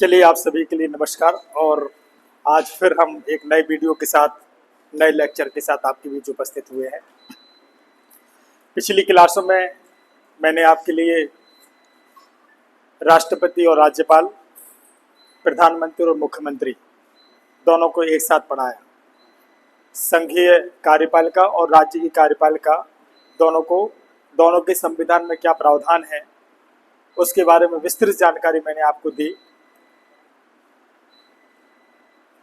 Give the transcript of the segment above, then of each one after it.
चलिए, आप सभी के लिए नमस्कार। और आज फिर हम एक नए वीडियो के साथ, नए लेक्चर के साथ आपके बीच उपस्थित हुए हैं। पिछली क्लासों में मैंने आपके लिए राष्ट्रपति और राज्यपाल, प्रधानमंत्री और मुख्यमंत्री दोनों को एक साथ पढ़ाया। संघीय कार्यपालिका और राज्य की कार्यपालिका दोनों के संविधान में क्या प्रावधान है, उसके बारे में विस्तृत जानकारी मैंने आपको दी।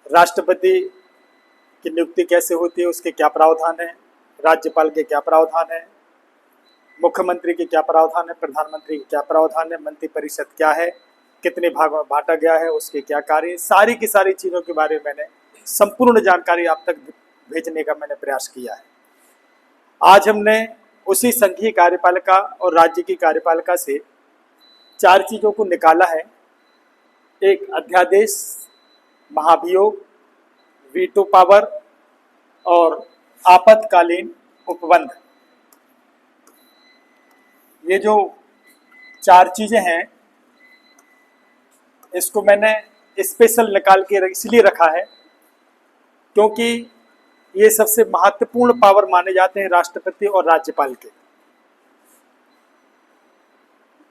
राष्ट्रपति की नियुक्ति कैसे होती है, उसके क्या प्रावधान है, राज्यपाल के क्या प्रावधान है, मुख्यमंत्री के क्या प्रावधान है, प्रधानमंत्री के क्या प्रावधान है, मंत्रिपरिषद क्या है, कितने भागों में बांटा गया है, उसके क्या कार्य, सारी की सारी चीज़ों के बारे में मैंने संपूर्ण जानकारी आप तक भेजने का मैंने प्रयास किया है। आज हमने उसी संघीय कार्यपालिका और राज्य की कार्यपालिका से 4 चीज़ों को निकाला है। एक अध्यादेश, महाभियोग, वीटो पावर और आपातकालीन उपबंध। ये जो 4 चीजें हैं, इसको मैंने स्पेशल निकाल के इसलिए रखा है क्योंकि ये सबसे महत्वपूर्ण पावर माने जाते हैं राष्ट्रपति और राज्यपाल के।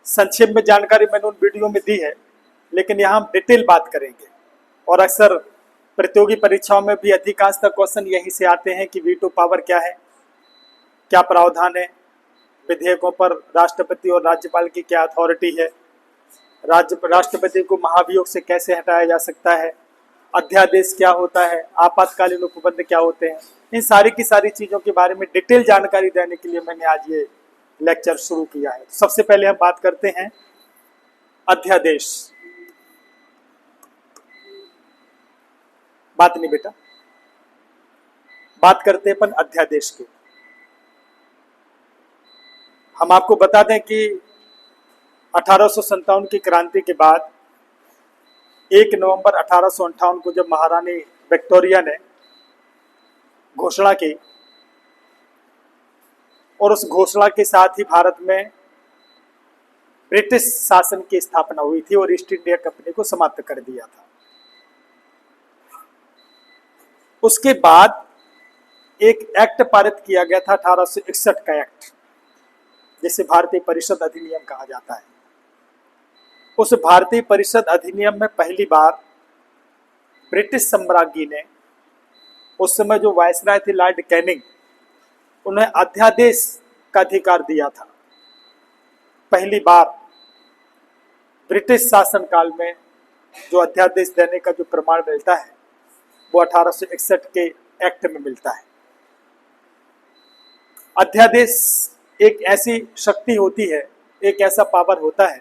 संक्षेप में जानकारी मैंने उन वीडियो में दी है, लेकिन यहाँ हम डिटेल बात करेंगे। और अक्सर प्रतियोगी परीक्षाओं में भी अधिकांशतः क्वेश्चन यहीं से आते हैं कि वीटो पावर क्या है, क्या प्रावधान है, विधेयकों पर राष्ट्रपति और राज्यपाल की क्या अथॉरिटी है, राष्ट्रपति को महाभियोग से कैसे हटाया जा सकता है, अध्यादेश क्या होता है, आपातकालीन उपबंध क्या होते हैं। इन सारी की सारी चीज़ों के बारे में डिटेल जानकारी देने के लिए मैंने आज ये लेक्चर शुरू किया है। सबसे पहले हम बात करते हैं अध्यादेश। बात नहीं बेटा, बात करते हैं अपन अध्यादेश की। हम आपको बता दें कि 1857 की क्रांति के बाद 1 नवंबर 1858 को जब महारानी विक्टोरिया ने घोषणा की, और उस घोषणा के साथ ही भारत में ब्रिटिश शासन की स्थापना हुई थी और ईस्ट इंडिया कंपनी को समाप्त कर दिया था। उसके बाद एक एक्ट पारित किया गया था 1861 का एक्ट, जिसे भारतीय परिषद अधिनियम कहा जाता है। उस भारतीय परिषद अधिनियम में पहली बार ब्रिटिश साम्राज्ञी ने, उस समय जो वायसराय थे लॉर्ड कैनिंग, उन्हें अध्यादेश का अधिकार दिया था। पहली बार ब्रिटिश शासनकाल में जो अध्यादेश देने का जो प्रमाण मिलता है वो 1861 के एक्ट में मिलता है। अध्यादेश एक ऐसी शक्ति होती है, एक ऐसा पावर होता है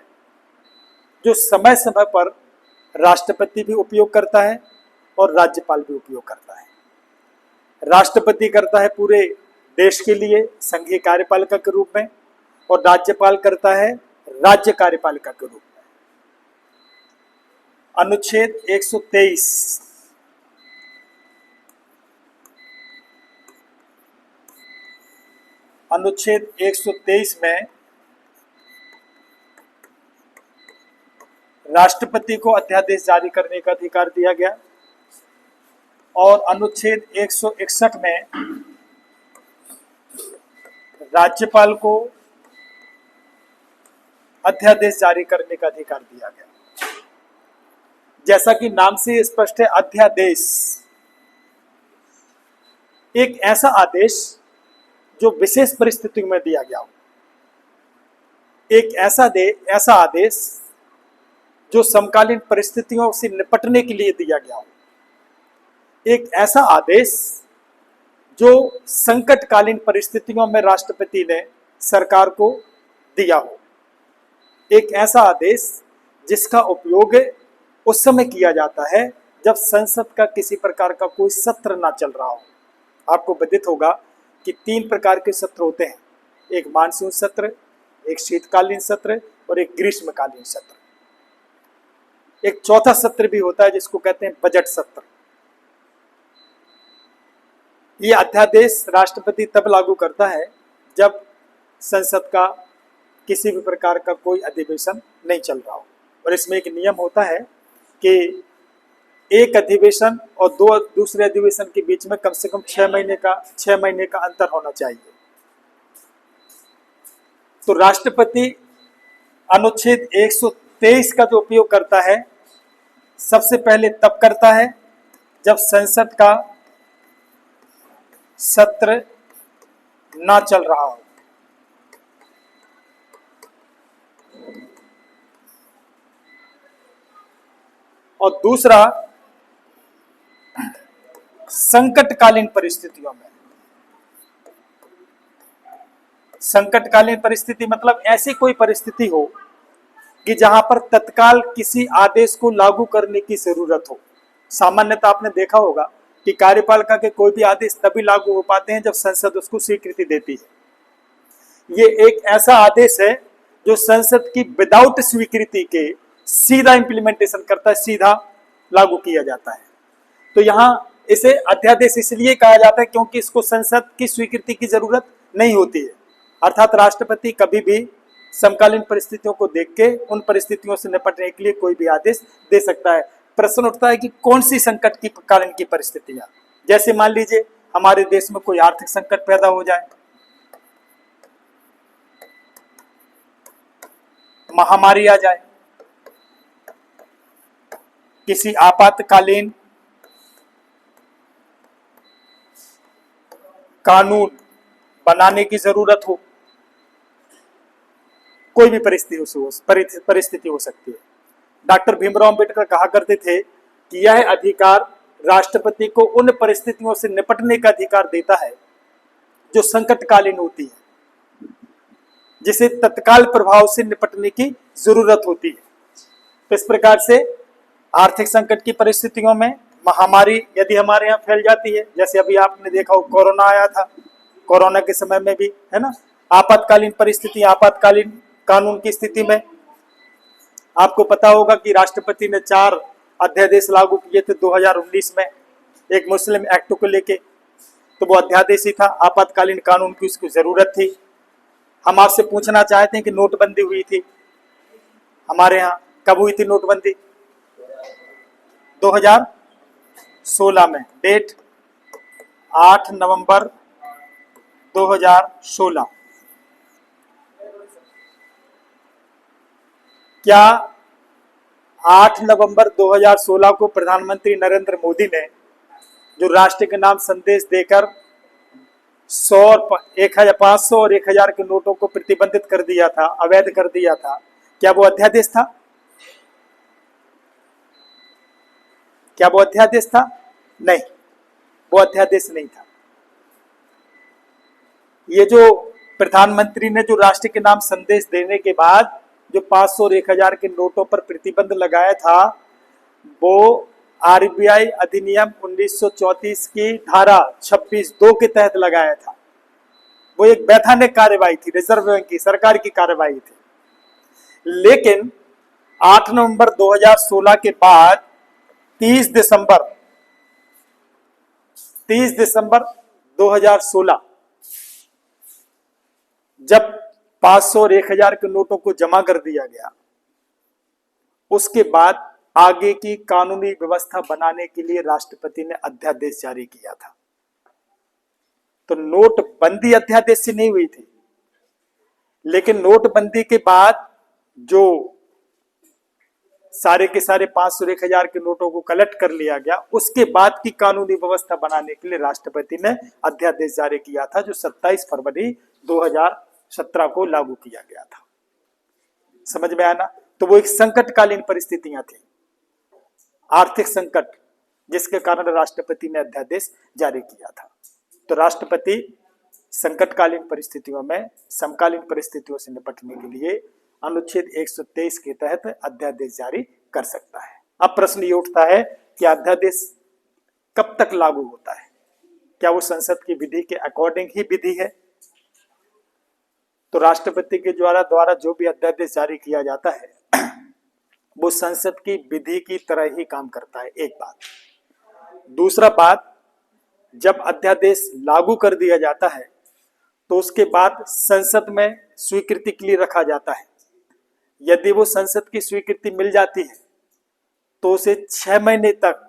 जो समय समय पर राष्ट्रपति भी उपयोग करता है और राज्यपाल भी उपयोग करता है। राष्ट्रपति करता है पूरे देश के लिए संघीय कार्यपालिका के रूप में, और राज्यपाल करता है राज्य कार्यपालिका के रूप में। अनुच्छेद 123 अनुच्छेद 123 में राष्ट्रपति को अध्यादेश जारी करने का अधिकार दिया गया, और अनुच्छेद 161 में राज्यपाल को अध्यादेश जारी करने का अधिकार दिया गया। जैसा कि नाम से स्पष्ट है, अध्यादेश एक ऐसा आदेश जो विशेष परिस्थितियों में दिया गया हो, एक ऐसा आदेश जो समकालीन परिस्थितियों से निपटने के लिए दिया गया हो, एक ऐसा आदेश जो संकटकालीन परिस्थितियों में राष्ट्रपति ने सरकार को दिया हो, एक ऐसा आदेश जिसका उपयोग उस समय किया जाता है जब संसद का किसी प्रकार का कोई सत्र ना चल रहा हो। आपको विदित होगा कि 3 प्रकार के सत्र होते हैं, एक मानसून सत्र, एक शीतकालीन सत्र और एक ग्रीष्मकालीन सत्र। एक चौथा सत्र भी होता है जिसको कहते हैं बजट सत्र। ये अध्यादेश राष्ट्रपति तब लागू करता है जब संसद का किसी भी प्रकार का कोई अधिवेशन नहीं चल रहा हो। और इसमें एक नियम होता है कि एक अधिवेशन और दूसरे अधिवेशन के बीच में कम से कम 6 महीने का अंतर होना चाहिए। तो राष्ट्रपति अनुच्छेद 123 का जो उपयोग करता है सबसे पहले तब करता है जब संसद का सत्र ना चल रहा हो। और दूसरा, संकटकालीन परिस्थितियों में। संकटकालीन परिस्थिति मतलब ऐसी कोई परिस्थिति हो कि जहां पर तत्काल किसी आदेश को लागू करने की जरूरत हो। सामान्यतः आपने देखा होगा कि कार्यपालिका के कोई भी आदेश तभी लागू हो पाते हैं जब संसद उसको स्वीकृति देती है। ये एक ऐसा आदेश है जो संसद की विदाउट स्वीकृति के सीधा इंप्लीमेंटेशन करता है, सीधा लागू किया जाता है। तो यहाँ इसे अध्यादेश इसलिए कहा जाता है क्योंकि इसको संसद की स्वीकृति की जरूरत नहीं होती है। अर्थात राष्ट्रपति कभी भी समकालीन परिस्थितियों को देख के उन परिस्थितियों से निपटने के लिए कोई भी आदेश दे सकता है। प्रश्न उठता है कि कौन सी संकट की कालीन की परिस्थितियां, जैसे मान लीजिए हमारे देश में कोई आर्थिक संकट पैदा हो जाए, महामारी आ जाए, किसी आपातकालीन कानून बनाने की जरूरत हो, कोई भी परिस्थिति हो सकती है। डॉक्टर भीमराव अंबेडकर कहा करते थे कि यह अधिकार राष्ट्रपति को उन परिस्थितियों से निपटने का अधिकार देता है जो संकटकालीन होती है, जिसे तत्काल प्रभाव से निपटने की जरूरत होती है। तो इस प्रकार से आर्थिक संकट की परिस्थितियों में, महामारी यदि हमारे यहाँ फैल जाती है, जैसे अभी आपने देखा हो कोरोना आया था, कोरोना के समय में भी, है ना, आपातकालीन परिस्थिति, आपातकालीन कानून की स्थिति में आपको पता होगा कि राष्ट्रपति ने 4 अध्यादेश लागू किए थे 2019 में, एक मुस्लिम एक्ट को लेके। तो वो अध्यादेश ही था, आपातकालीन कानून की उसकी जरूरत थी। हम आपसे पूछना चाहते हैं कि नोटबंदी हुई थी हमारे यहाँ, कब हुई थी नोटबंदी? 2016 में, डेट 8 नवंबर 2016। क्या 8 नवंबर 2016 को प्रधानमंत्री नरेंद्र मोदी ने जो राष्ट्र के नाम संदेश देकर 100, 1500 और 1000 के नोटों को प्रतिबंधित कर दिया था, अवैध कर दिया था, क्या वो अध्यादेश था? क्या वो अध्यादेश था? नहीं, वो अध्यादेश नहीं था। ये जो प्रधानमंत्री ने जो राष्ट्र के नाम संदेश देने के बाद जो 500 और 1000 के नोटों पर प्रतिबंध लगाया था, वो आरबीआई अधिनियम 1934 की धारा 26(2) के तहत लगाया था। वो एक वैधानिक कार्यवाही थी, रिजर्व बैंक की सरकार की कार्यवाही थी। लेकिन 8 नवंबर 2016 के बाद 30 दिसंबर 2016 जब 500 और 1000 के नोटों को जमा कर दिया गया, उसके बाद आगे की कानूनी व्यवस्था बनाने के लिए राष्ट्रपति ने अध्यादेश जारी किया था। तो नोटबंदी अध्यादेश से नहीं हुई थी, लेकिन नोटबंदी के बाद जो सारे के सारे 500 और 1000 के नोटों को कलेक्ट कर लिया गया, उसके बाद की कानूनी व्यवस्था बनाने के लिए राष्ट्रपति ने अध्यादेश जारी किया था, जो 27 फरवरी 2017 को लागू किया गया था। समझ में आया ना? तो वो एक संकटकालीन परिस्थितियां थी, आर्थिक संकट, जिसके कारण राष्ट्रपति ने अध्यादेश जारी किया था। तो राष्ट्रपति संकटकालीन परिस्थितियों में समकालीन परिस्थितियों से निपटने के लिए अनुच्छेद 123 के तहत अध्यादेश जारी कर सकता है। अब प्रश्न ये उठता है कि अध्यादेश कब तक लागू होता है? क्या वो संसद की विधि के अकॉर्डिंग ही विधि है? तो राष्ट्रपति के द्वारा जो भी अध्यादेश जारी किया जाता है वो संसद की विधि की तरह ही काम करता है, एक बात। दूसरा बात, जब अध्यादेश लागू कर दिया जाता है तो उसके बाद संसद में स्वीकृति के लिए रखा जाता है। यदि वो संसद की स्वीकृति मिल जाती है तो उसे 6 महीने तक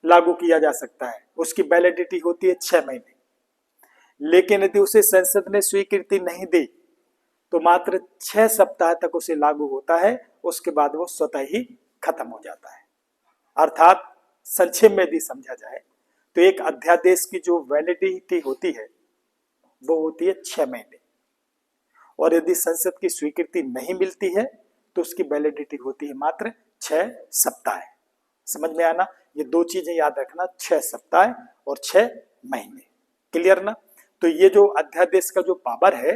लागू किया जा सकता है, उसकी वैलिडिटी होती है 6 महीने। लेकिन यदि उसे संसद ने स्वीकृति नहीं दी तो मात्र 6 सप्ताह तक उसे लागू होता है, उसके बाद वो स्वतः ही खत्म हो जाता है। अर्थात संक्षेप में यदि समझा जाए तो एक अध्यादेश की जो वैलिडिटी होती है वो होती है 6 महीने, और यदि संसद की स्वीकृति नहीं मिलती है तो उसकी वैलिडिटी होती है मात्र 6 सप्ताह। समझ में आना? ये दो चीजें याद रखना, 6 सप्ताह और 6 महीने। क्लियर ना? तो ये जो अध्यादेश का जो पावर है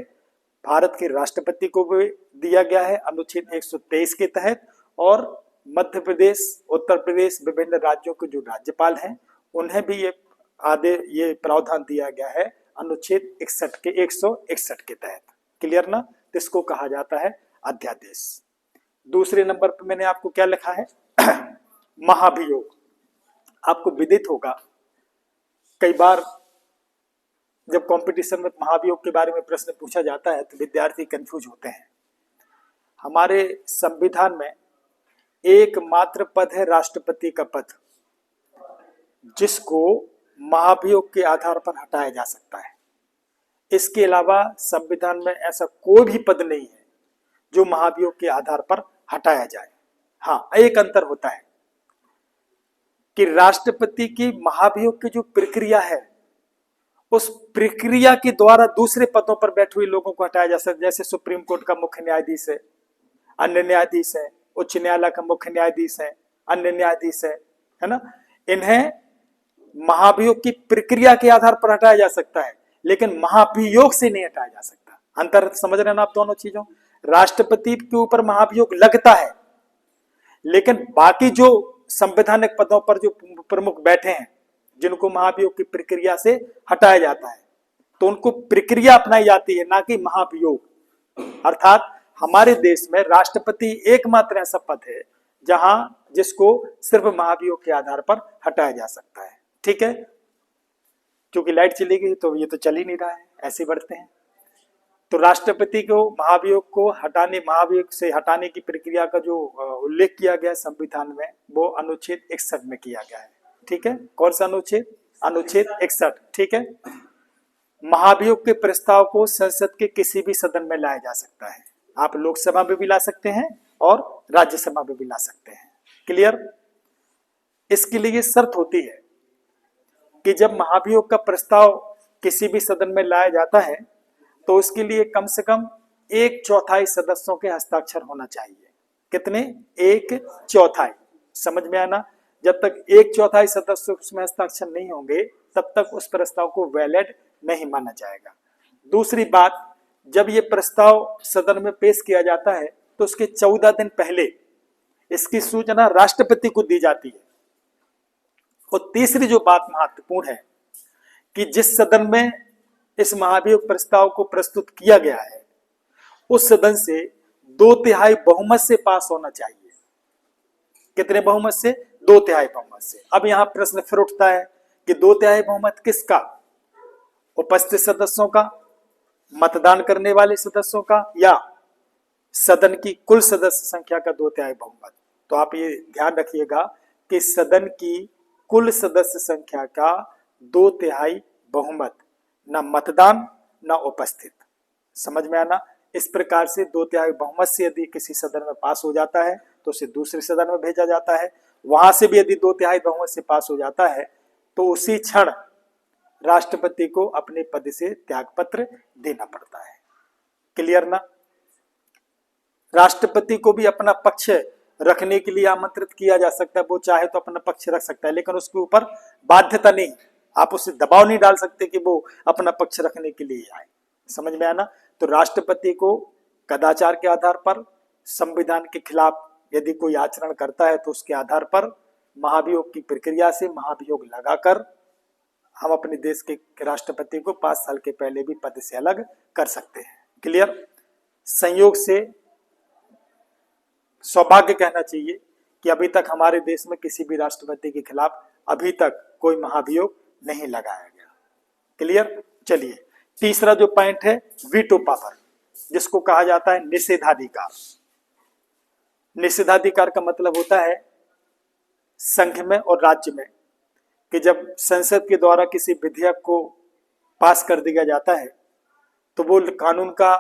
भारत के राष्ट्रपति को भी दिया गया है अनुच्छेद 123 के तहत, और मध्य प्रदेश, उत्तर प्रदेश, विभिन्न राज्यों के जो राज्यपाल हैं उन्हें भी ये प्रावधान दिया गया है अनुच्छेद 161 के तहत। क्लियर ना? तो इसको कहा जाता है अध्यादेश। दूसरे नंबर पर मैंने आपको क्या लिखा है? महाभियोग। आपको विदित होगा कई बार जब कंपटीशन में महाभियोग के बारे में प्रश्न पूछा जाता है तो विद्यार्थी कंफ्यूज होते हैं। हमारे संविधान में एकमात्र पद है राष्ट्रपति का पद, जिसको महाभियोग के आधार पर हटाया जा सकता है। इसके अलावा संविधान में ऐसा कोई भी पद नहीं है जो महाभियोग के आधार पर हटाया जाए। हाँ, एक अंतर होता है कि राष्ट्रपति की महाभियोग की जो प्रक्रिया है उस प्रक्रिया के द्वारा दूसरे पदों पर बैठे हुए लोगों को हटाया जा सकता है। जैसे सुप्रीम कोर्ट का मुख्य न्यायाधीश है, अन्य न्यायाधीश है, उच्च न्यायालय का मुख्य न्यायाधीश है, अन्य न्यायाधीश है ना? इन्हें महाभियोग की प्रक्रिया के आधार पर हटाया जा सकता है, लेकिन महाभियोग से नहीं हटाया जा सकता। अंतर समझ रहे हैं ना आप दोनों चीजों? राष्ट्रपति के ऊपर महाभियोग लगता है, लेकिन बाकी जो संवैधानिक पदों पर जो प्रमुख बैठे हैं जिनको महाभियोग की प्रक्रिया से हटाया जाता है तो उनको प्रक्रिया अपनाई जाती है, ना कि महाभियोग। अर्थात हमारे देश में राष्ट्रपति एकमात्र ऐसा पद है जिसको सिर्फ महाभियोग के आधार पर हटाया जा सकता है। ठीक है, क्योंकि लाइट चली गई तो ये तो चल ही नहीं रहा है, ऐसे बढ़ते हैं। तो राष्ट्रपति को महाभियोग से हटाने की प्रक्रिया का जो उल्लेख किया गया है संविधान में वो अनुच्छेद 61 में किया गया है। ठीक है, कौन सा अनुच्छेद? अनुच्छेद 61। ठीक है, महाभियोग के प्रस्ताव को संसद के किसी भी सदन में लाया जा सकता है। आप लोकसभा में भी ला सकते हैं और राज्यसभा में भी ला सकते हैं। क्लियर? इसके लिए शर्त होती है कि जब महाभियोग का प्रस्ताव किसी भी सदन में लाया जाता है तो उसके लिए कम से कम 1/4 सदस्यों के हस्ताक्षर होना चाहिए। कितने? 1/4। समझ में आना? जब तक 1/4 सदस्य उसमें हस्ताक्षर नहीं होंगे तब तक उस प्रस्ताव को वैलिड नहीं माना जाएगा। दूसरी बात, जब ये प्रस्ताव सदन में पेश किया जाता है तो उसके 14 दिन पहले इसकी सूचना राष्ट्रपति को दी जाती है। और तीसरी जो बात महत्वपूर्ण है कि जिस सदन में इस महाभियोग प्रस्ताव को प्रस्तुत किया गया है उस सदन से 2/3 बहुमत से पास होना चाहिए। कितने बहुमत से? 2/3 बहुमत से। अब यहां प्रश्न फिर उठता है कि 2/3 बहुमत किसका? उपस्थित सदस्यों का, मतदान करने वाले सदस्यों का, या सदन की कुल सदस्य संख्या का 2/3 बहुमत? तो आप ये ध्यान रखिएगा कि सदन की कुल सदस्य संख्या का 2/3 बहुमत, ना मतदान ना उपस्थित। समझ में आना? इस प्रकार से 2/3 बहुमत से यदि किसी सदन में पास हो जाता है तो उसे दूसरे सदन में भेजा जाता है। वहां से भी यदि 2/3 बहुमत से पास हो जाता है तो उसी क्षण राष्ट्रपति को अपने पद से त्यागपत्र देना पड़ता है। क्लियर ना? राष्ट्रपति को भी अपना पक्ष रखने के लिए आमंत्रित किया जा सकता है। वो चाहे तो अपना पक्ष रख सकता है, लेकिन उसके ऊपर बाध्यता नहीं। आप उसे दबाव नहीं डाल सकते कि वो अपना पक्ष रखने के लिए आए। समझ में आना? तो राष्ट्रपति को कदाचार के आधार पर, संविधान के खिलाफ यदि कोई आचरण करता है तो उसके आधार पर महाभियोग की प्रक्रिया से महाभियोग लगाकर हम अपने देश के राष्ट्रपति को 5 साल के पहले भी पद से अलग कर सकते हैं। क्लियर? संयोग से सौभाग्य कहना चाहिए कि अभी तक हमारे देश में किसी भी राष्ट्रपति के खिलाफ अभी तक कोई महाभियोग नहीं लगाया गया। क्लियर? चलिए, तीसरा जो पॉइंट है वीटो पावर, जिसको कहा जाता है निषेधाधिकार। निषेधाधिकार का मतलब होता है संघ में और राज्य में कि जब संसद के द्वारा किसी विधेयक को पास कर दिया जाता है तो वो कानून का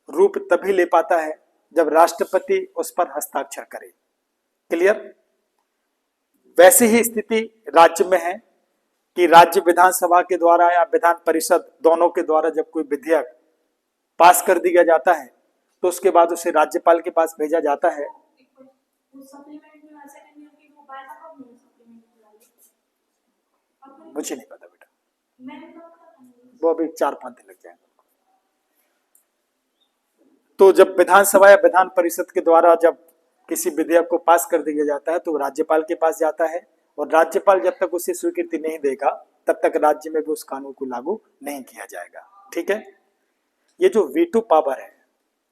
रूप तभी ले पाता है जब राष्ट्रपति उस पर हस्ताक्षर करे। क्लियर? वैसी ही स्थिति राज्य में है कि राज्य विधानसभा के द्वारा या विधान परिषद दोनों के द्वारा जब कोई विधेयक पास कर दिया जाता है तो उसके बाद उसे राज्यपाल के पास भेजा जाता है। मुझे नहीं पता बेटा, वो अभी 4-5 दिन लग जाएंगे। तो जब विधानसभा या विधान परिषद के द्वारा जब किसी विधेयक को पास कर दिया जाता है तो राज्यपाल के पास जाता है और राज्यपाल जब तक उसे स्वीकृति नहीं देगा तब तक राज्य में भी उस कानून को लागू नहीं किया जाएगा। ठीक है? ये जो वीटो पावर है,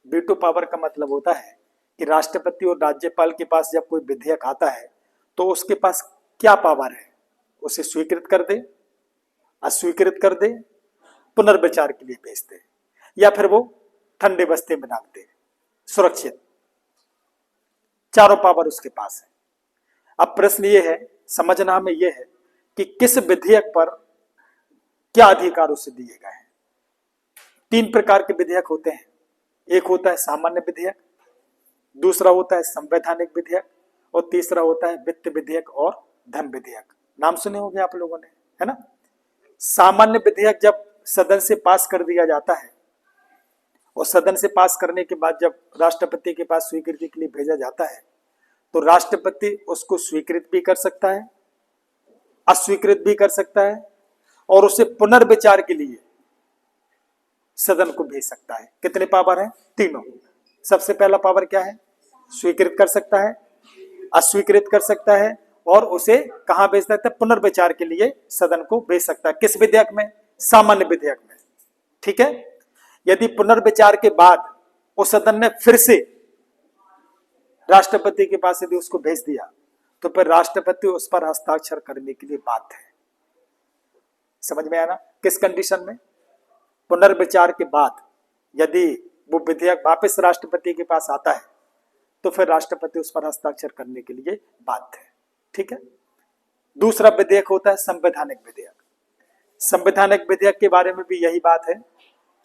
वीटो पावर का मतलब होता है कि राष्ट्रपति और राज्यपाल के पास जब कोई विधेयक आता है तो उसके पास क्या पावर है, उसे स्वीकृत कर दे, अस्वीकृत कर दे, पुनर्विचार के लिए भेज दे या फिर वो ठंडे बस्ते में डाल दे, सुरक्षित। चारों पावर उसके पास है। अब प्रश्न ये है, समझना हमें ये है कि किस विधेयक पर क्या अधिकार उसे दिए गए हैं। 3 प्रकार के विधेयक होते हैं। एक होता है सामान्य विधेयक, दूसरा होता है संवैधानिक विधेयक और तीसरा होता है वित्त विधेयक और धन विधेयक। नाम सुने होंगे आप लोगों ने, है ना? सामान्य विधेयक जब सदन से पास कर दिया जाता है और सदन से पास करने के बाद जब राष्ट्रपति के पास स्वीकृति के लिए भेजा जाता है तो राष्ट्रपति उसको स्वीकृत भी कर सकता है, अस्वीकृत भी कर सकता है और उसे पुनर्विचार के लिए सदन को भेज सकता है। कितने पावर हैं? 3। सबसे पहला पावर क्या है? स्वीकृत कर सकता है, अस्वीकृत कर सकता है और उसे कहां भेज सकता है? पुनर्विचार के लिए सदन को भेज सकता है। किस विधेयक में? सामान्य विधेयक में। ठीक है? यदि पुनर्विचार के बाद उस सदन ने फिर से राष्ट्रपति के पास यदि उसको भेज दिया तो फिर राष्ट्रपति उस पर हस्ताक्षर करने के लिए बाध्य है। समझ में आया ना? किस कंडीशन में? पुनर्विचार के बाद यदि वो विधेयक वापस राष्ट्रपति के पास आता है तो फिर राष्ट्रपति उस पर हस्ताक्षर करने के लिए बाध्य है। ठीक है? दूसरा विधेयक होता है संवैधानिक विधेयक। संवैधानिक विधेयक के बारे में भी यही बात है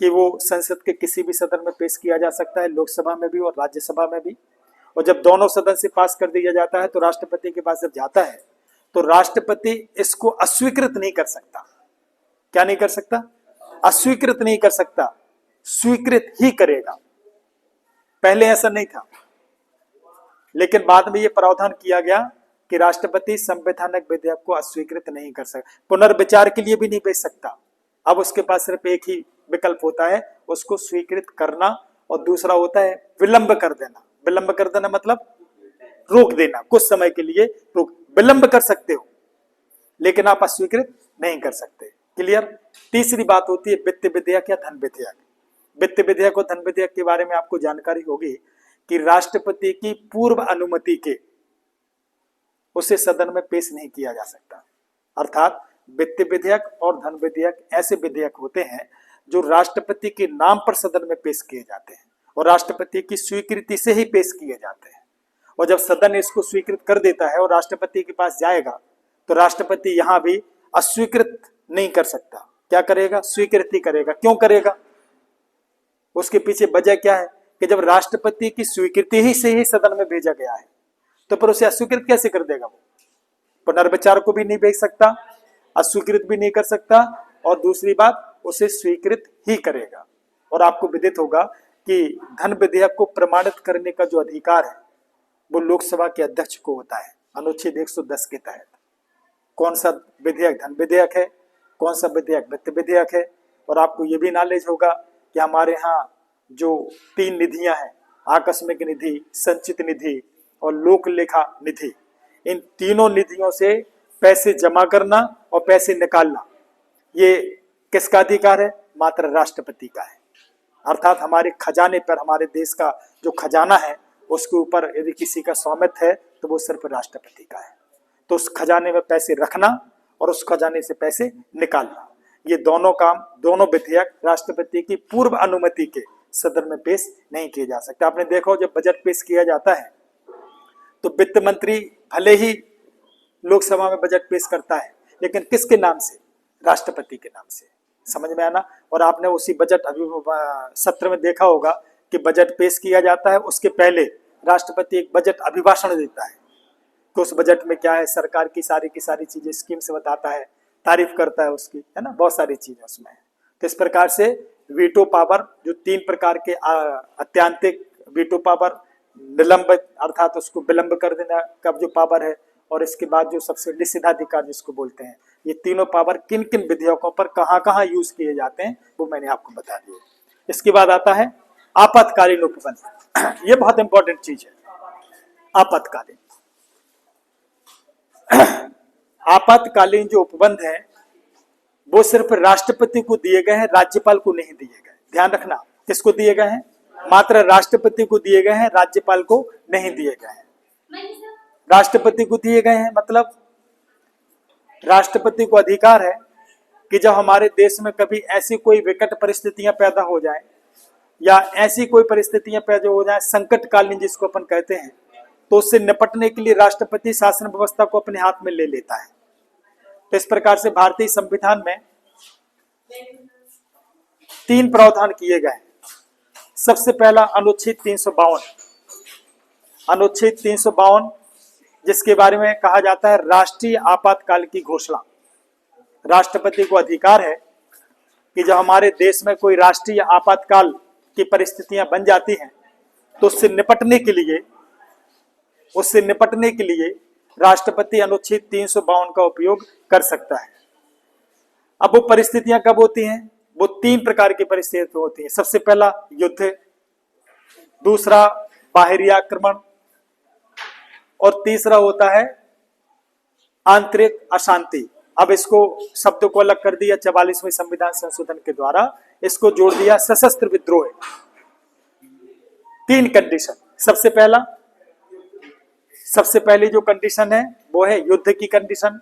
कि वो संसद के किसी भी सदन में पेश किया जा सकता है, लोकसभा में भी और राज्यसभा में भी। और जब दोनों सदन से पास कर दिया जाता है तो राष्ट्रपति के पास जब जाता है तो राष्ट्रपति इसको अस्वीकृत नहीं कर सकता। क्या नहीं कर सकता? अस्वीकृत नहीं कर सकता, स्वीकृत ही करेगा। पहले ऐसा नहीं था, लेकिन बाद में यह प्रावधान किया गया कि राष्ट्रपति संवैधानिक विधेयक को अस्वीकृत नहीं कर सकता, पुनर्विचार के लिए भी नहीं भेज सकता। अब उसके पास सिर्फ एक ही विकल्प होता है, उसको स्वीकृत करना, और दूसरा होता है विलंब कर देना। विलंब कर देना मतलब रोक देना, कुछ समय के लिए रोक। विलंब कर सकते हो लेकिन आप अस्वीकृत नहीं कर सकते। क्लियर? तीसरी बात होती है वित्त विधेयक या धन विधेयक। वित्त विधेयक और धन विधेयक के बारे में आपको जानकारी होगी कि राष्ट्रपति की पूर्व अनुमति के उसे सदन में पेश नहीं किया जा सकता। अर्थात वित्त विधेयक और धन विधेयक ऐसे विधेयक होते हैं जो राष्ट्रपति के नाम पर सदन में पेश किए जाते हैं और राष्ट्रपति की स्वीकृति से ही पेश किए जाते हैं। और जब सदन इसको स्वीकृत कर देता है और राष्ट्रपति के पास जाएगा तो राष्ट्रपति यहां भी अस्वीकृत नहीं कर सकता। क्या करेगा? स्वीकृत ही करेगा। क्यों करेगा? उसके पीछे वजह क्या है कि जब राष्ट्रपति की स्वीकृति ही से ही सदन में भेजा गया है तो फिर उसे अस्वीकृत कैसे कर देगा? वो पुनर्विचार को भी नहीं भेज सकता, अस्वीकृत भी नहीं कर सकता, और दूसरी बात उसे स्वीकृत ही करेगा। और आपको विदित होगा कि धन विधेयक को प्रमाणित करने का जो अधिकार है वो लोकसभा के अध्यक्ष को होता है अनुच्छेद 110 के तहत। कौन सा विधेयक धन विधेयक है, कौन सा विधेयक वित्त विधेयक है। और आपको ये भी नॉलेज होगा कि हमारे यहाँ जो 3 निधियां हैं, आकस्मिक निधि, संचित निधि और लोक लेखा निधि, इन तीनों निधियों से पैसे जमा करना और पैसे निकालना ये किसका अधिकार है? मात्र राष्ट्रपति का है। अर्थात हमारे खजाने पर, हमारे देश का जो खजाना है उसके ऊपर यदि किसी का स्वामित्व है तो वो सिर्फ राष्ट्रपति का है। तो उस खजाने में पैसे रखना और उस खजाने से पैसे निकालना, ये दोनों काम, दोनों विधेयक राष्ट्रपति की पूर्व अनुमति के सदन में पेश नहीं किए जा सकते। आपने देखा जब बजट पेश किया जाता है तो वित्त मंत्री भले ही लोकसभा में बजट पेश करता है, लेकिन किसके नाम से? राष्ट्रपति के नाम से। समझ में आना। और आपने उसी बजट सत्र में देखा होगा कि बजट पेश किया जाता है, उसके पहले राष्ट्रपति एक बजट अभिभाषण देता है कि उस बजट में क्या है, सरकार की सारी चीजें स्कीम्स बताता है, तारीफ करता है उसकी, है ना, बहुत सारी चीजें उसमें है। तो इस प्रकार से वीटो पावर, जो 3 प्रकार के अत्यांतिक वीटो पावर, निलंबित अर्थात उसको विलंब कर देना का जो पावर है, और इसके बाद जो सबसे निषेधाधिकार जिसको बोलते हैं, ये तीनों पावर किन किन विधेयकों पर कहाँ कहाँ यूज किए जाते हैं वो मैंने आपको बता दिया। इसके बाद आता है आपातकालीन उपबंध। ये बहुत इंपॉर्टेंट चीज है। आपातकालीन आपातकालीन जो उपबंध है वो सिर्फ राष्ट्रपति को दिए गए हैं, राज्यपाल को नहीं दिए गए। ध्यान रखना, किसको दिए गए हैं? मात्र राष्ट्रपति को दिए गए हैं, राज्यपाल को नहीं दिए गए हैं। राष्ट्रपति को दिए गए हैं मतलब राष्ट्रपति को अधिकार है कि जब हमारे देश में कभी ऐसी कोई विकट परिस्थितियां पैदा हो जाए या ऐसी कोई परिस्थितियां पैदा हो जाए संकटकालीन जिसको अपन कहते हैं, तो उससे निपटने के लिए राष्ट्रपति शासन व्यवस्था को अपने हाथ में ले लेता है। तो इस प्रकार से भारतीय संविधान में 3 प्रावधान किए गए हैं। सबसे पहला अनुच्छेद 352, अनुच्छेद 352 जिसके बारे में कहा जाता है राष्ट्रीय आपातकाल की घोषणा। राष्ट्रपति को अधिकार है कि जब हमारे देश में कोई राष्ट्रीय आपातकाल की परिस्थितियां बन जाती हैं तो उससे निपटने के लिए राष्ट्रपति अनुच्छेद 352 का उपयोग कर सकता है। अब वो परिस्थितियां कब होती हैं? वो 3 प्रकार की परिस्थितियां होती हैं। सबसे पहला युद्ध, दूसरा बाहरी आक्रमण, और तीसरा होता है आंतरिक अशांति। अब इसको शब्द को अलग कर दिया 44वें संविधान संशोधन के द्वारा, इसको जोड़ दिया सशस्त्र विद्रोह। 3 कंडीशन। सबसे पहली जो कंडीशन है वो है युद्ध की कंडीशन,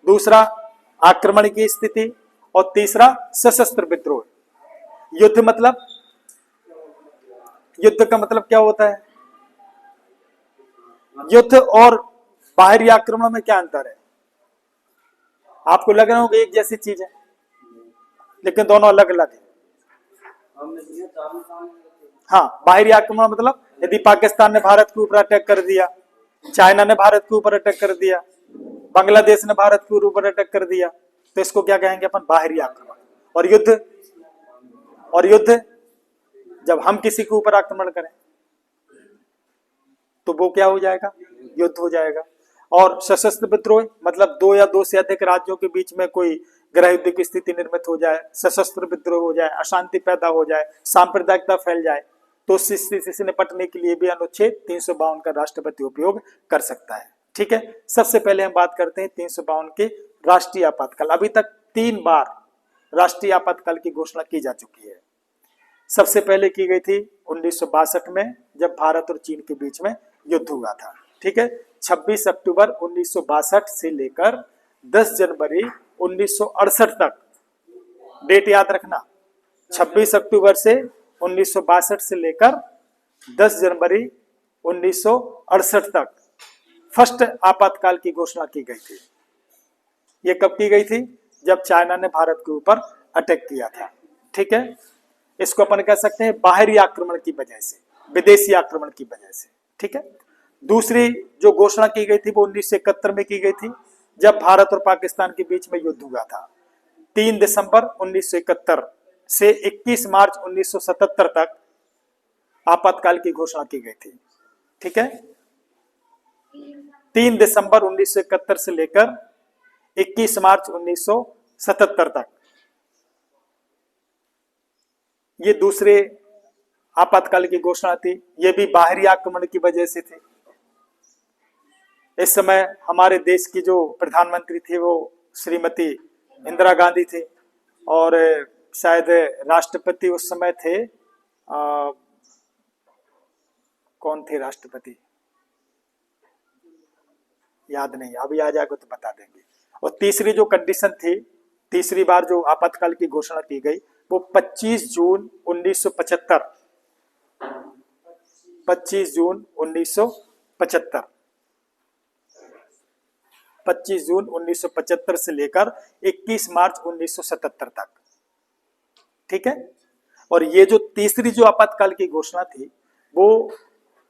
दूसरा आक्रमण की स्थिति, और तीसरा सशस्त्र विद्रोह। युद्ध का मतलब क्या होता है? युद्ध और बाहरी आक्रमण में क्या अंतर है? आपको लग रहा होगा एक जैसी चीज है, लेकिन दोनों अलग अलग है। हाँ, बाहरी आक्रमण मतलब यदि पाकिस्तान ने भारत के ऊपर अटैक कर दिया, चाइना ने भारत के ऊपर अटैक कर दिया, बांग्लादेश ने भारत के ऊपर अटैक कर दिया, तो इसको क्या कहेंगे अपन? बाहरी आक्रमण। और युद्ध जब हम किसी के ऊपर आक्रमण करें तो वो क्या हो जाएगा? युद्ध हो जाएगा। और सशस्त्र विद्रोह मतलब 2 या 2 से अधिक राज्यों के बीच में कोई गृह युद्ध की स्थिति निर्मित हो जाए, सशस्त्र विद्रोह हो जाए, अशांति पैदा हो जाए, सांप्रदायिकता फैल जाए, तो उस स्थिति से निपटने के लिए भी अनुच्छेद 352 का राष्ट्रपति उपयोग कर सकता है। ठीक है, सबसे पहले हम बात करते हैं 352 के राष्ट्रीय आपातकाल। अभी तक 3 बार राष्ट्रीय आपातकाल की घोषणा की जा चुकी है। सबसे पहले की गई थी 1962 में, जब भारत और चीन के बीच में युद्ध हुआ था। ठीक है, 26 अक्टूबर 1962 से लेकर 10 जनवरी 1968 तक, डेट याद रखना, 26 अक्टूबर से 1962 से लेकर 10 जनवरी 1968 तक फर्स्ट आपातकाल की घोषणा की गई थी। ये कब की गई थी? जब चाइना ने भारत के ऊपर अटैक किया था। ठीक है, इसको अपन कह सकते हैं बाहरी आक्रमण की वजह से, विदेशी आक्रमण की वजह से। ठीक है, दूसरी जो घोषणा की गई थी वो 1971 में की गई थी, जब भारत और पाकिस्तान के बीच में युद्ध हुआ था। 3 दिसंबर 1971 से 21 मार्च 1977 तक आपातकाल की घोषणा की गई थी। ठीक है, 3 दिसंबर 1971 से लेकर 21 मार्च 1977 तक ये दूसरे आपातकाल की घोषणा थी। ये भी बाहरी आक्रमण की वजह से थी। इस समय हमारे देश की जो प्रधानमंत्री थी वो श्रीमती इंदिरा गांधी थी, और शायद राष्ट्रपति उस समय थे कौन थे राष्ट्रपति, याद नहीं, अभी आ जाएगा तो बता देंगे। और तीसरी जो कंडीशन थी, तीसरी बार जो आपातकाल की घोषणा की गई वो 25 जून 1975, 25 जून 1975। 25 जून 1975 से लेकर 21 मार्च 1977 तक। ठीक है। और ये जो तीसरी जो आपातकाल की घोषणा थी वो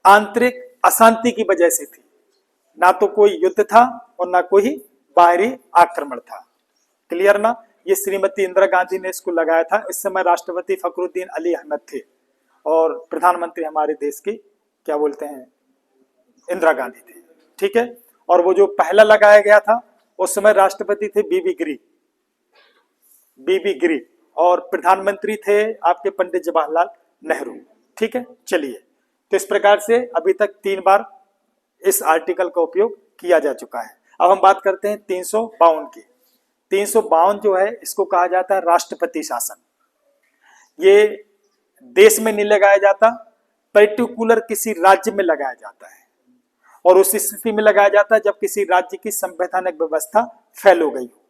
आंतरिक अशांति की वजह से थी, ना तो कोई युद्ध था और ना कोई बाहरी आक्रमण था। क्लियर ना। ये श्रीमती इंदिरा गांधी ने इसको लगाया था। इस समय राष्ट्रपति फखरुद्दीन अली अहमद थे और प्रधानमंत्री हमारे देश की क्या बोलते हैं, इंदिरा गांधी थे। ठीक है। और वो जो पहला लगाया गया था उस समय राष्ट्रपति थे बीबी गिरी और प्रधानमंत्री थे आपके पंडित जवाहरलाल नेहरू। ठीक है। चलिए, तो इस प्रकार से अभी तक 3 बार इस आर्टिकल का उपयोग किया जा चुका है। अब हम बात करते हैं 352 की। 352 जो है इसको कहा जाता है राष्ट्रपति शासन। ये देश में नहीं लगाया जाता, पर्टिकुलर किसी राज्य में लगाया जाता है और उस स्थिति में लगाया जाता है जब किसी राज्य की संवैधानिक व्यवस्था फेल हो गई हो।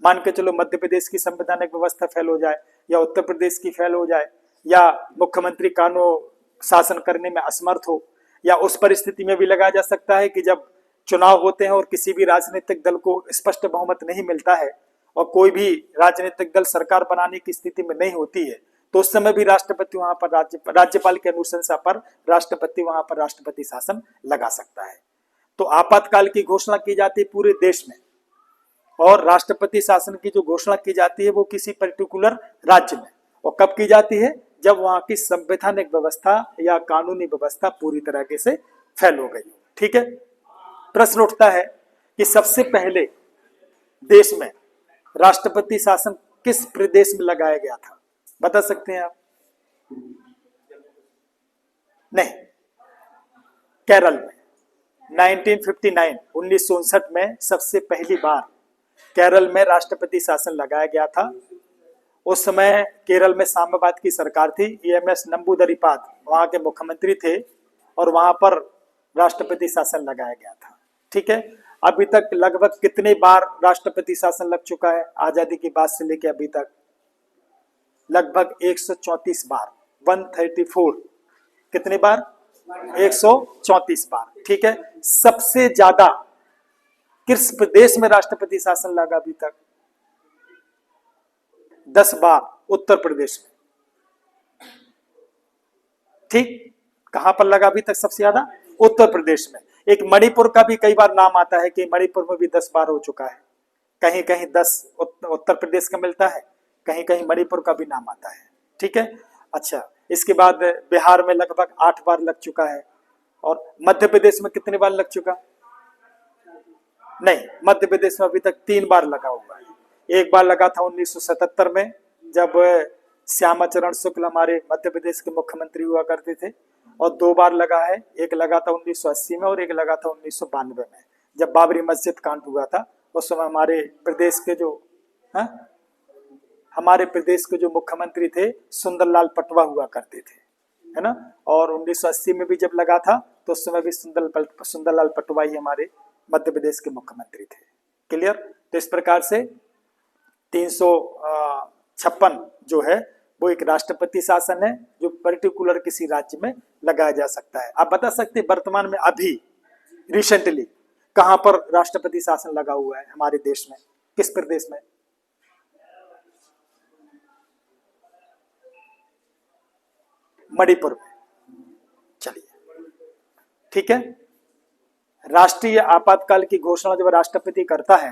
मान के चलो मध्य प्रदेश की संवैधानिक व्यवस्था फेल हो जाए या उत्तर प्रदेश की फेल हो जाए या मुख्यमंत्री कानून शासन करने में असमर्थ हो, या उस परिस्थिति में भी लगाया जा सकता है कि जब चुनाव होते हैं और किसी भी राजनीतिक दल को स्पष्ट बहुमत नहीं मिलता है और कोई भी राजनीतिक दल सरकार बनाने की स्थिति में नहीं होती है, तो उस समय भी राष्ट्रपति वहां पर राज्यपाल की अनुशंसा पर राष्ट्रपति वहां पर राष्ट्रपति शासन लगा सकता है। तो आपातकाल की घोषणा की जाती है पूरे देश में और राष्ट्रपति शासन की जो घोषणा की जाती है वो किसी पर्टिकुलर राज्य में। और कब की जाती है? जब वहां की संवैधानिक व्यवस्था या कानूनी व्यवस्था पूरी तरीके से फेल हो गई। ठीक है। प्रश्न उठता है कि सबसे पहले देश में राष्ट्रपति शासन किस प्रदेश में लगाया गया था? बता सकते हैं आप? नहीं, केरल में 1959 में सबसे पहली बार केरल में राष्ट्रपति शासन लगाया गया था। उस समय केरल में साम्यवाद की सरकार थी। EMS नंबूदरीपाद वहां के मुख्यमंत्री थे और वहां पर राष्ट्रपति शासन लगाया गया था। ठीक है। अभी तक लगभग कितने बार राष्ट्रपति शासन लग चुका है आजादी के बाद से लेकर अभी तक? लगभग 134 बार, 134। कितने बार? 134 बार। ठीक है। सबसे ज्यादा किस प्रदेश में राष्ट्रपति शासन लगा अभी तक? 10 बार उत्तर प्रदेश में। ठीक। कहां पर लगा अभी तक सबसे ज्यादा? उत्तर प्रदेश में। एक मणिपुर का भी कई बार नाम आता है कि मणिपुर में भी 10 बार हो चुका है। कहीं कहीं 10 उत्तर प्रदेश का मिलता है, कहीं कहीं मणिपुर का भी नाम आता है। ठीक है। अच्छा, इसके बाद बिहार में लगभग 8 बार लग चुका है। और मध्य प्रदेश में कितने बार लग चुका? नहीं, मध्य प्रदेश में अभी तक 3 बार लगा हुआ है। एक बार लगा था 1977 में जब श्यामाचरण शुक्ल हमारे मध्य प्रदेश के मुख्यमंत्री हुआ करते थे, और 2 बार लगा है। एक लगा था 1980 में और एक लगा था 1992 में जब बाबरी मस्जिद कांड हुआ था। उस समय हमारे प्रदेश के जो मुख्यमंत्री थे सुंदरलाल पटवा हुआ करते थे, है ना। और 1980 में भी जब लगा था तो उस समय भी सुंदरलाल पटवा ही हमारे मध्य प्रदेश के मुख्यमंत्री थे। क्लियर। तो इस प्रकार से 356 जो है वो एक राष्ट्रपति शासन है जो पर्टिकुलर किसी राज्य में लगाया जा सकता है। आप बता सकते हैं वर्तमान में अभी रिसेंटली कहां पर राष्ट्रपति शासन लगा हुआ है हमारे देश में? किस प्रदेश में? मणिपुर में। चलिए, ठीक है। राष्ट्रीय आपातकाल की घोषणा जब राष्ट्रपति करता है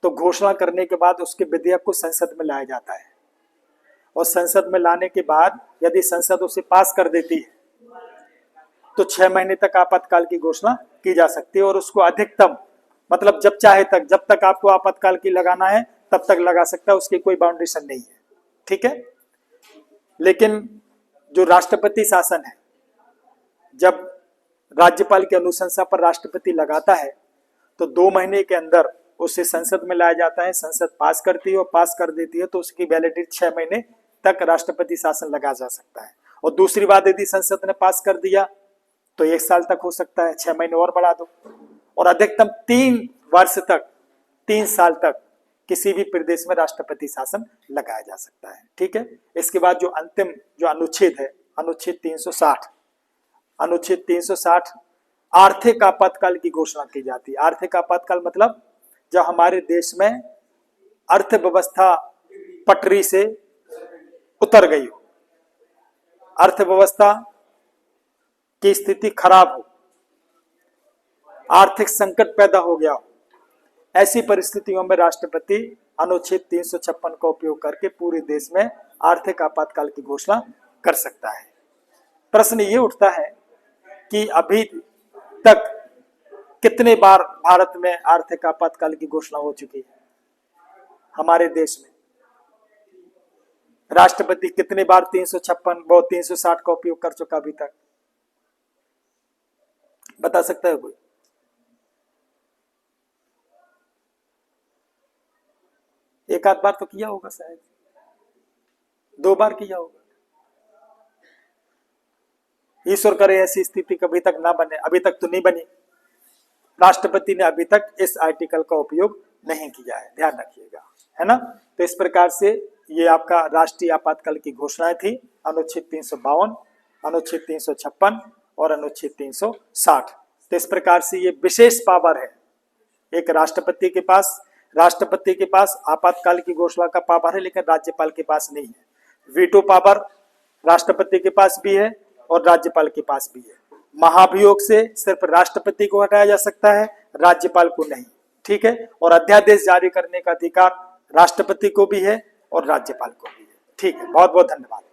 तो घोषणा करने के बाद उसके विधेयक को संसद में लाया जाता है और संसद में लाने के बाद यदि संसद उसे पास कर देती है तो 6 महीने तक आपातकाल की घोषणा की जा सकती है और उसको अधिकतम मतलब जब चाहे तक, जब तक आपको आपातकाल की लगाना है तब तक लगा सकता है, उसकी कोई बाउंडेशन नहीं है। ठीक है। लेकिन जो राष्ट्रपति शासन है, जब राज्यपाल की अनुशंसा पर राष्ट्रपति लगाता है तो 2 महीने के अंदर उसे संसद में लाया जाता है। संसद पास करती है और पास कर देती है तो उसकी वैलिडिटी 6 महीने तक राष्ट्रपति शासन लगा जा सकता है। और दूसरी बात, यदि संसद ने पास कर दिया तो 1 साल तक हो सकता है, 6 महीने और बढ़ा दो, और अधिकतम 3 वर्ष तक, 3 साल तक किसी भी प्रदेश में राष्ट्रपति शासन लगाया जा सकता है। ठीक है। इसके बाद जो अंतिम जो अनुच्छेद है, अनुच्छेद 360 आर्थिक आपातकाल की घोषणा की जाती है। आर्थिक आपातकाल मतलब जब हमारे देश में अर्थव्यवस्था पटरी से उतर गई हो, अर्थव्यवस्था की स्थिति खराब हो, आर्थिक संकट पैदा हो गया हो, ऐसी परिस्थितियों में राष्ट्रपति अनुच्छेद 356 का उपयोग करके पूरे देश में आर्थिक आपातकाल की घोषणा कर सकता है। प्रश्न ये उठता है कि अभी तक कितने बार भारत में आर्थिक आपातकाल की घोषणा हो चुकी है? हमारे देश में राष्ट्रपति कितने बार 356 व 360 का उपयोग कर चुका अभी तक? बता सकता है कोई? एक आध बार तो किया होगा, शायद 2 बार किया होगा। ईश्वर करे ऐसी स्थिति कभी तक ना बने, अभी तक तो नहीं बनी। राष्ट्रपति ने अभी तक इस आर्टिकल का उपयोग नहीं किया है, ध्यान रखिएगा, है ना। तो इस प्रकार से ये आपका राष्ट्रीय आपातकाल की घोषणाएं थी, अनुच्छेद 352, अनुच्छेद 356 और अनुच्छेद 360। तो इस प्रकार से ये विशेष पावर है एक राष्ट्रपति के पास। राष्ट्रपति के पास आपातकाल की घोषणा का पावर है, लेकिन राज्यपाल के पास नहीं है। वीटो पावर राष्ट्रपति के पास भी है और राज्यपाल के पास भी है। महाभियोग से सिर्फ राष्ट्रपति को हटाया जा सकता है, राज्यपाल को नहीं, ठीक है। और अध्यादेश जारी करने का अधिकार राष्ट्रपति को भी है और राज्यपाल को भी है, ठीक है। बहुत बहुत धन्यवाद।